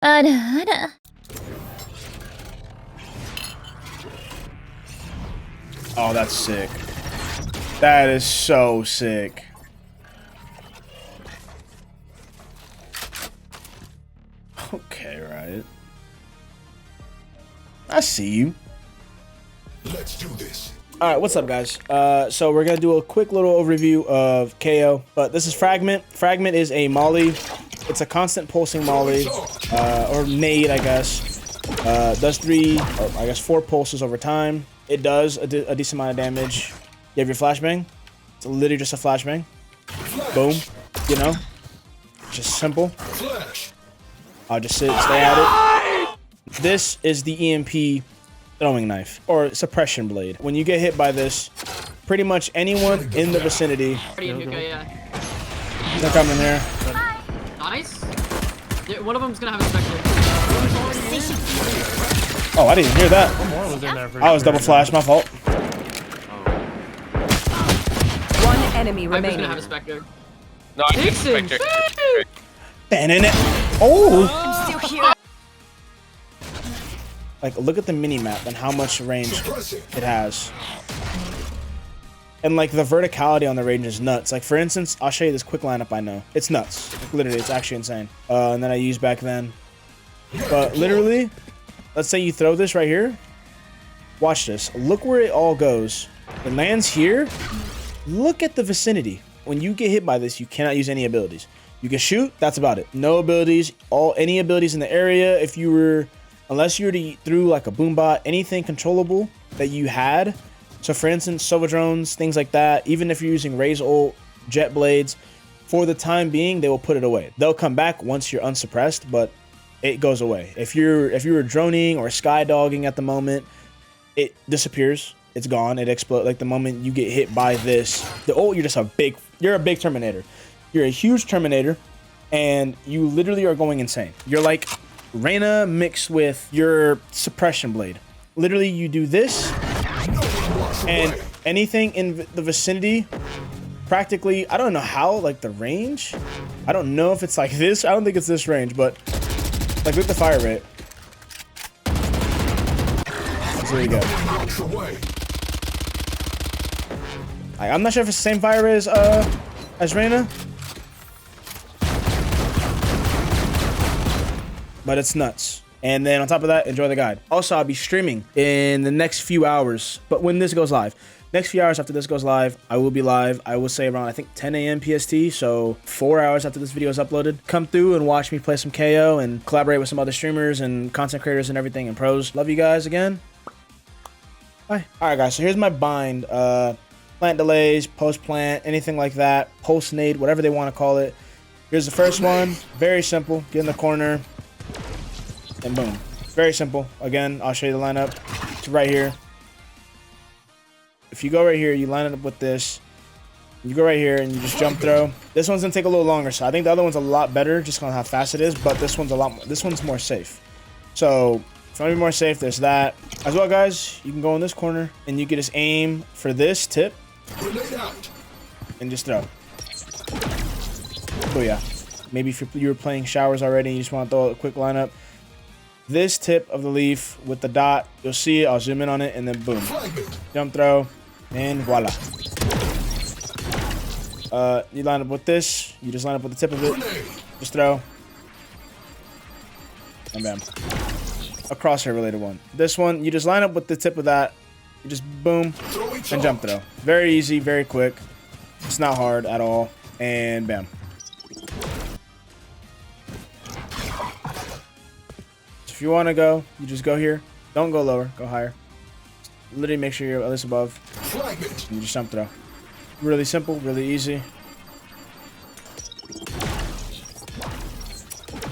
あらあら。Oh, that's sick. That is so sick. Okay, right. I see you. Let's do this. All right, what's up, guys? So we're gonna do a quick little overview of Kayo, but this is Fragment. Fragment is a molly. It's a constant pulsing molly, or nade, I guess. Does 4 pulses over time. It does a decent amount of damage. You have your flashbang. It's literally just a flashbang. Boom. You know, just simple. I'll just sit, stay at it. This is the EMP throwing knife or suppression blade. When you get hit by this, pretty much anyone in the vicinity. They're coming here. Nice. Yeah, one of them's gonna have a spectacle. Oh, I didn't hear that. One more was in there for I was double flash. My fault. One enemy I'm just remaining. gonna have a specter. No, I didn't Dixon! expect it. Banning it. Oh! I'm still here. Like, look at the mini map and how much range it has. And like the verticality on the range is nuts. Like, for instance, I'll show you this quick lineup I know. It's nuts. Like, literally, it's actually insane. And then I used back then. But literally, let's say you throw this right here. Watch this. Look where it all goes. It lands here. Look at the vicinity. When you get hit by this, you cannot use any abilities. You can shoot. That's about it. No abilities. Any abilities in the area. If you were, unless you were through like a boom bot, anything controllable that you had. So for instance, Sova drones, things like that. Even if you're using Raze ult, jet blades, for the time being, they will put it away. They'll come back once you're unsuppressed, but it goes away. If you were droning or skydogging at the moment, it disappears. It's gone. It explodes. Like the moment you get hit by this, the ult, you're a big Terminator. You're a huge Terminator, and you literally are going insane. You're like Reyna mixed with your suppression blade. Literally, you do this, and anything in the vicinity, practically, I don't know how, like the range, I don't know if it's like this. I don't think it's this range, but like with the fire rate. That's really good. I'm not sure if it's the same fire rate as Reyna, but it's nuts. And then on top of that, enjoy the guide. Also, I'll be streaming in the next few hours, but when this goes live, next few hours after this goes live, I will be live. I will say around, I think 10 a.m. PST, so 4 hours after this video is uploaded. Come through and watch me play some KO and collaborate with some other streamers and content creators and everything and pros. Love you guys again. Bye. All right, guys, so here's my bind. Plant delays, post plant, anything like that, post nade, whatever they want to call it. Here's the first one. Very simple. Get in the corner. And boom. Very simple. Again, I'll show you the lineup. It's right here. If you go right here, you line it up with this. You go right here and you just jump throw. This one's gonna take a little longer, so I think the other one's a lot better just on how fast it is, but this one's this one's more safe. So if you want to be more safe, there's that. As well, guys, you can go in this corner and you can just aim for this tip and just throw. Oh yeah. Maybe if you were playing showers already and you just want to throw a quick lineup. This tip of the leaf with the dot, you'll see it. I'll zoom in on it and then boom. Jump throw and voila. You line up with this. You just line up with the tip of it. Just throw. And bam. A crosshair related one. This one, you just line up with the tip of that. You just boom and jump throw. Very easy, very quick. It's not hard at all. And bam. If you want to go, you just go here. Don't go lower, go higher. Literally make sure you're at least above. And you just jump throw. Really simple, really easy.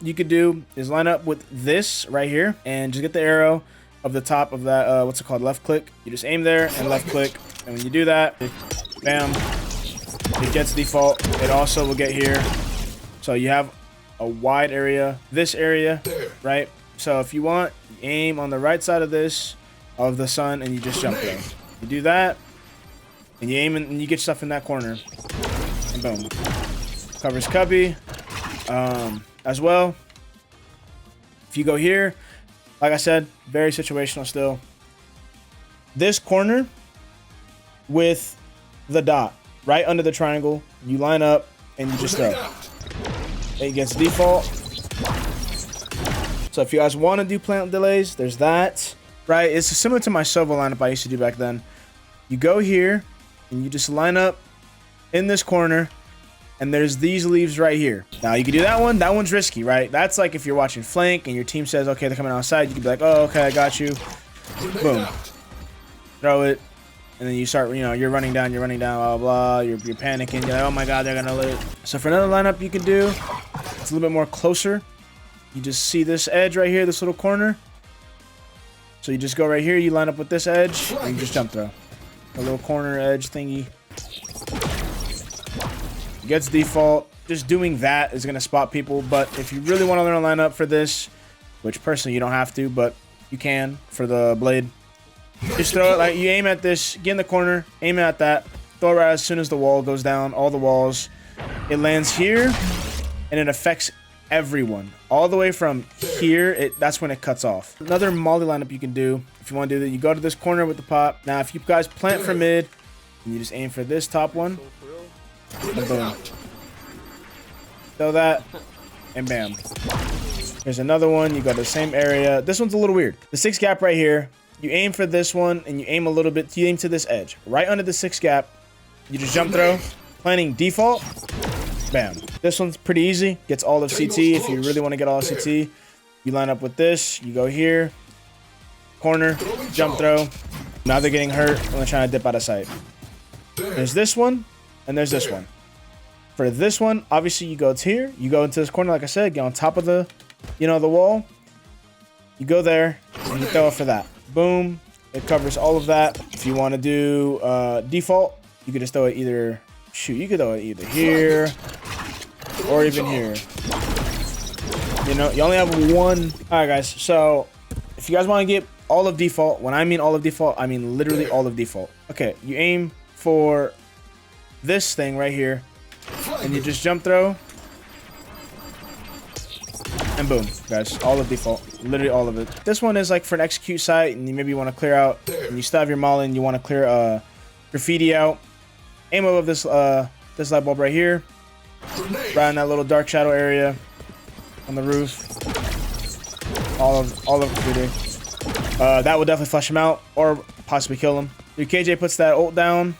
You could do is line up with this right here and just get the arrow of the top of that, what's it called, left click. You just aim there and left click. And when you do that, bam, it gets default. It also will get here. So you have a wide area, this area, right? So if you want, you aim on the right side of this, of the sun, and you just jump there. You do that, and you aim and you get stuff in that corner. And boom. Covers cubby. As well, If you go here, like I said, very situational still. This corner with the dot right under the triangle, you line up and you just throw. It gets default. So if you guys want to do plant delays, there's that. Right? It's similar to my Sova lineup I used to do back then. You go here and you just line up in this corner, and there's these leaves right here. Now you can do that one. That one's risky, right? That's like if you're watching flank and your team says, okay, they're coming outside. You can be like, oh, okay, I got you. Boom. Throw it. And then you start, you know, you're running down, blah, blah, blah. You're panicking. You're like, oh my God, they're gonna lit. So for another lineup you can do, it's a little bit more closer. You just see this edge right here, this little corner. So you just go right here, you line up with this edge, and you just jump throw. A little corner edge thingy. Gets default. Just doing that is gonna spot people, but if you really want to learn a lineup for this, which personally you don't have to, but you can for the blade, just throw it like you aim at this, get in the corner, aim at that, throw it right as soon as the wall goes down, all the walls. It lands here, and it affects everyone. All the way from here, that's when it cuts off. Another molly lineup you can do, if you want to do that, you go to this corner with the pop. Now, if you guys plant for mid, and you just aim for this top one, and boom. Throw that, and bam. Here's another one. You go to the same area. This one's a little weird. The 6 gap right here, you aim for this one, and you aim a little bit, you aim to this edge. Right under the 6 gap, you just jump throw, planting default, bam. This one's pretty easy. Gets all of CT. If you really want to get all of CT, you line up with this. You go here, corner, jump throw. Now they're getting hurt when they're trying to dip out of sight. There's this one, and there's this one. For this one, obviously you go to here. You go into this corner, like I said, get on top of the, you know, the wall. You go there, and you throw it for that. Boom. It covers all of that. If you want to do default, you could just throw it either, shoot, you could throw it either here or even here. You know, you only have one. All right, guys. So if you guys want to get all of default, when I mean all of default, I mean literally all of default. Okay, you aim for this thing right here, and you just jump throw, and boom, guys, all of default, literally all of it. This one is like for an execute site, and you maybe want to clear out, and you still have your molly, and you want to clear graffiti out. Aim above this this light bulb right here, right in that little dark shadow area on the roof. All of graffiti. That will definitely flush him out or possibly kill him. Your KJ puts that ult down.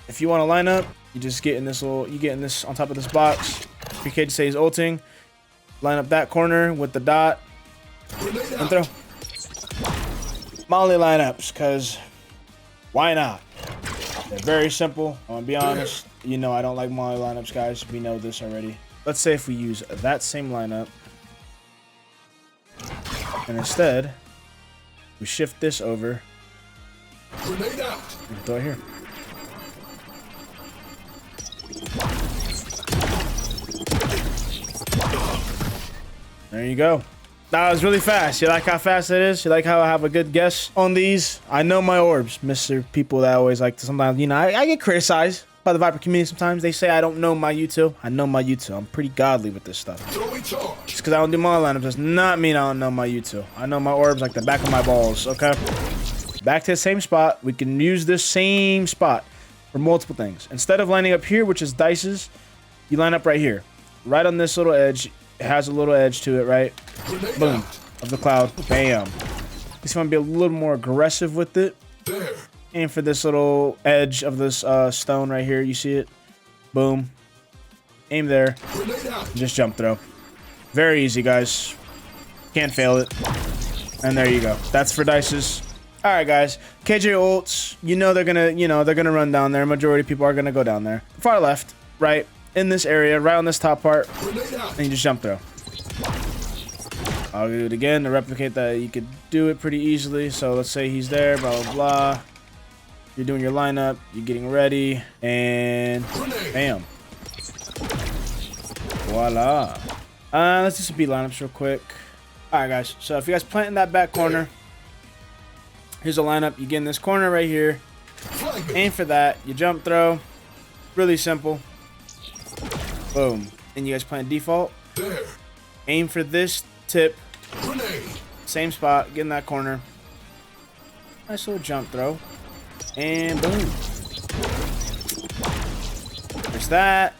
If you want to line up, you just get in this little, you get in this on top of this box. Your KJ says ulting. Line up that corner with the dot and throw. Molly lineups, because why not? They're very simple. I'm gonna be honest. You know I don't like molly lineups, guys. We know this already. Let's say if we use that same lineup, and instead we shift this over and throw it here. There you go. That was really fast. You like how fast it is? You like how I have a good guess on these? I know my orbs, Mr. People that always like to sometimes, you know, I get criticized by the Viper community sometimes. They say I don't know my util. I know my util. I'm pretty godly with this stuff. Just because I don't do my lineups does not mean I don't know my util. I know my orbs like the back of my balls, okay? Back to the same spot. We can use this same spot for multiple things. Instead of lining up here, which is dices, you line up right here. Right on this little edge. It has a little edge to it, right? Boom. Of the cloud. Bam. Just want to be a little more aggressive with it. Aim for this little edge of this stone right here. You see it? Boom. Aim there. Just jump throw. Very easy, guys. Can't fail it. And there you go. That's for dices. All right, guys. KJ ults. You know they're gonna run down there. Majority of people are gonna go down there. Far left, right. In this area, right on this top part, and you just jump through. I'll do it again to replicate that. You could do it pretty easily. So let's say he's there, blah, blah, blah. You're doing your lineup. You're getting ready. And bam. Voila. Let's do some B lineups real quick. All right, guys. So if you guys plant in that back corner, here's a lineup. You get in this corner right here. Aim for that. You jump throw. Really simple. Boom. And you guys plant default. Aim for this tip. Grenade. Same spot. Get in that corner. Nice little jump throw. And boom. There's that.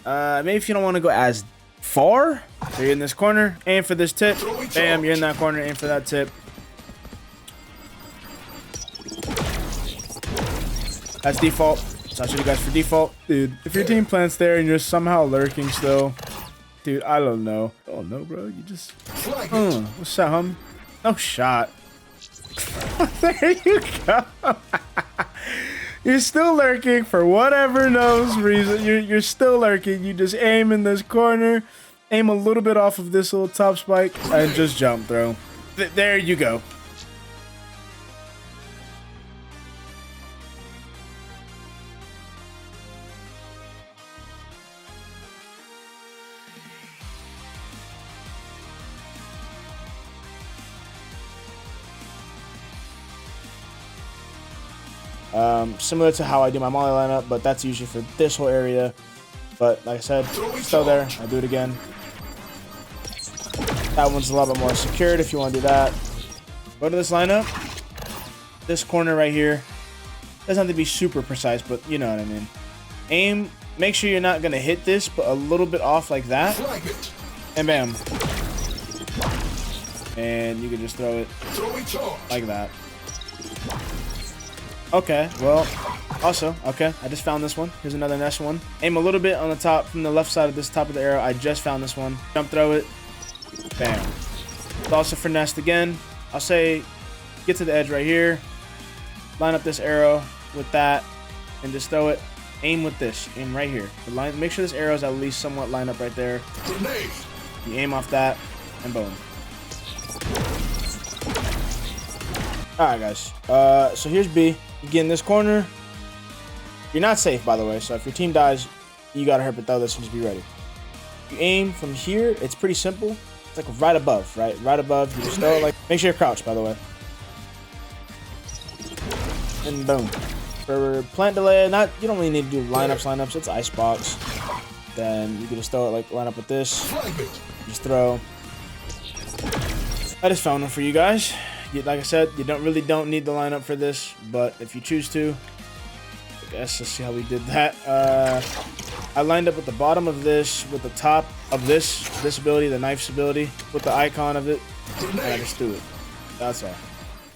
Maybe if you don't want to go as far, so you're in this corner. Aim for this tip. Bam, you're in that corner. Aim for that tip. That's default. So I'll show you guys for default. Dude, if your team plants there and you're somehow lurking still, dude, I don't know. Oh no, bro. You just... what's that, homie? No shot. There you go. You're still lurking for whatever knows reason. You're still lurking. You just aim in this corner, aim a little bit off of this little top spike, and just jump throw. There you go. Similar to how I do my molly lineup, but that's usually for this whole area. But like I said, still there. I'll do it again. That one's a lot bit more secured if you want to do that. Go to this lineup. This corner right here. Doesn't have to be super precise, but you know what I mean. Aim. Make sure you're not going to hit this, but a little bit off like that. And bam. And you can just throw it like that. Okay, well, also, okay, I just found this one. Here's another nest one. Aim a little bit on the top, from the left side of this top of the arrow. I just found this one. Jump throw it. Bam. It's also for nest again. I'll say, get to the edge right here. Line up this arrow with that, and just throw it. Aim with this. Aim right here. Make sure this arrow is at least somewhat lined up right there. You aim off that, and boom. Alright, guys. So here's B. You get in this corner. You're not safe, by the way. So if your team dies, you gotta hurry throw this and just be ready. You aim from here. It's pretty simple. It's like right above, right? Right above. You just throw it like... Make sure you're crouched, by the way. And boom. For plant delay, you don't really need to do lineups. It's icebox. Then you can just throw it like line up with this. Just throw. I just found one for you guys. Like I said, you don't need the lineup for this, but if you choose to, I guess let's see how we did that. I lined up with the bottom of this, with the top of this ability, the knife's ability, with the icon of it, and I just threw it. That's all.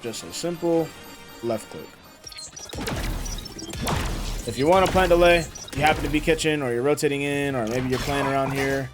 Just a simple left click. If you want a plant delay, you happen to be kitchen, or you're rotating in, or maybe you're playing around here,